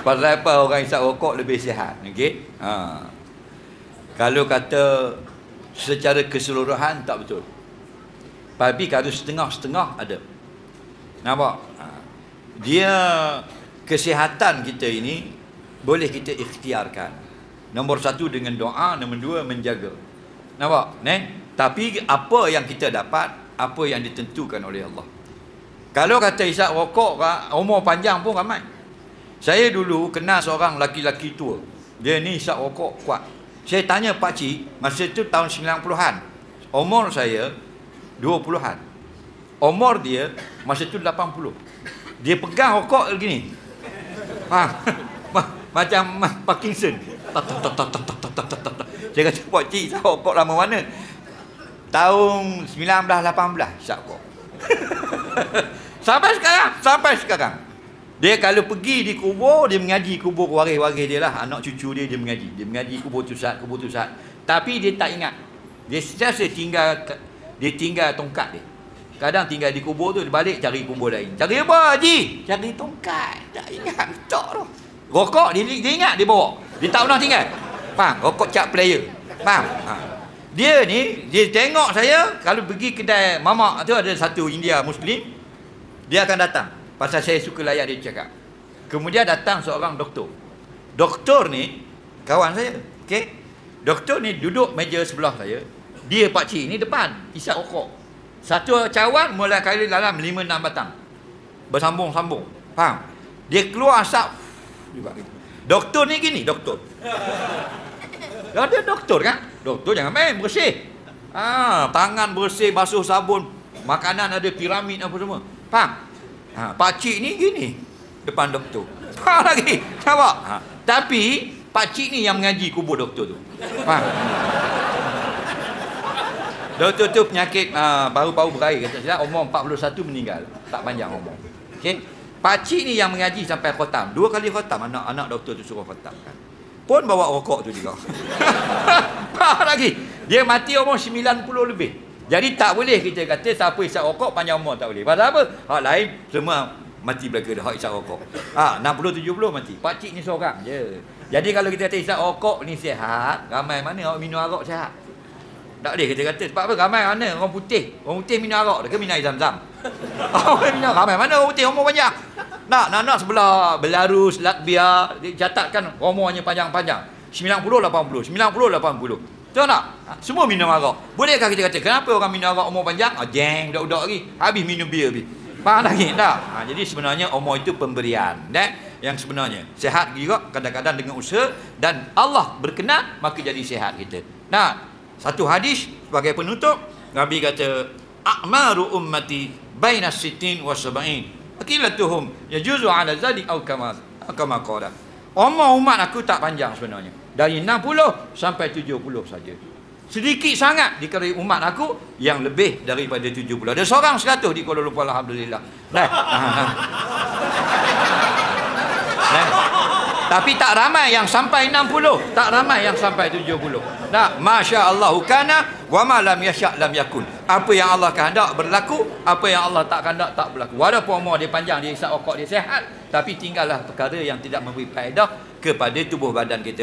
Pasal apa orang isap rokok lebih sihat? Okey. Kalau kata secara keseluruhan tak betul. Tapi kalau setengah-setengah ada. Nampak? Dia kesihatan kita ini boleh kita ikhtiarkan. Nombor satu dengan doa, nombor dua menjaga. Nampak? Tapi apa yang kita dapat, apa yang ditentukan oleh Allah. Kalau kata isap rokok, umur panjang pun ramai. Saya dulu kenal seorang laki-laki tua. Dia ni isap rokok kuat. Saya tanya pakcik, masa tu tahun 90-an. Umur saya 20-an. Umur dia masa tu 80. Dia pegang rokok begini. Macam Parkinson. Saya kata, pakcik isap rokok lama mana? Tahun 1918 isap rokok. Sampai sekarang. Dia kalau pergi di kubur, dia mengaji kubur waris-waris dia lah, anak cucu dia mengaji. Dia mengaji kubur tu sat. Tapi dia tak ingat. Dia sentiasa tinggal tongkat dia. Kadang tinggal di kubur tu, dia balik cari kubur lain. Cari apa, Haji? Cari tongkat. Tak ingat, tak tu. Rokok, dia ingat, dia bawa. Dia tak pernah tinggal. Faham? Rokok cap player. Faham? Dia ni, dia tengok saya, kalau pergi kedai mamak tu, ada satu India Muslim, dia akan datang. Pasal saya suka layan dia cakap. Kemudian datang seorang doktor. Doktor ni kawan saya. Okey. Doktor ni duduk meja sebelah saya. Dia pakcik ni depan isap rokok. Satu cawan mulai kali dalam 5-6 batang. Bersambung-sambung. Faham? Dia keluar asap. Doktor ni gini, doktor. Dia doktor kan? Doktor jangan main, bersih. Tangan bersih, basuh sabun. Makanan ada piramid apa semua. Faham? Pakcik ni gini depan doktor. Lagi. Nampak? Tapi pakcik ni yang mengaji kubur doktor tu. Faham? Doktor tu penyakit paru-paru berair kata saya, umur 41 meninggal. Tak panjang umur. Okey. Pakcik ni yang mengaji sampai khatam. 2 kali khatam anak doktor tu suruh khatam kan. Pun bawa rokok tu juga. Lagi. Dia mati umur 90 lebih. Jadi tak boleh kita kata siapa isap rokok panjang umur, tak boleh. Pasal apa? Hak lain semua mati belaka dah hak isap rokok. 60 70 mati. Pakcik ni seorang je. Jadi kalau kita kata isap rokok ni sihat, ramai mana orang minum arak sihat? Tak boleh kita kata. Sebab apa? Ramai mana orang putih. Orang putih minum arak ke minum air zam-zam? Orang minum ramai mana orang putih umur panjang? Nak sebelah Belarus, Latvia, dicatatkan umurnya panjang-panjang. 90 80, 90 80. Tahu tak? Semua minum arak. Bolehkah kita kata kenapa orang minum arak umur panjang? Jeng, budak-budak lagi. Habis minum bir habis. Faham lagi tak? Jadi sebenarnya umur itu pemberian. Yang sebenarnya sihat juga kadang-kadang dengan usaha dan Allah berkenan maka jadi sihat kita. Satu hadis sebagai penutup, Nabi kata, "A'maru ummati baina 60 wa 70. Akilatuhum yajuzu 'ala zalik aw kama qala." Umur umat aku tak panjang sebenarnya. Dari 60 sampai 70 saja. Sedikit sangat dikira umat aku yang lebih daripada 70. Ada seorang 100 di Kuala Lumpur, alhamdulillah. Tapi tak ramai yang sampai 60, tak ramai yang sampai 70. Masya Allah kana wa ma lam yasha' lam yakun. Apa yang Allah kehendak berlaku, apa yang Allah tak kehendak tak berlaku. Walaupun umur dia panjang, dia isap rokok, dia sihat, tapi tinggallah perkara yang tidak memberi faedah kepada tubuh badan kita.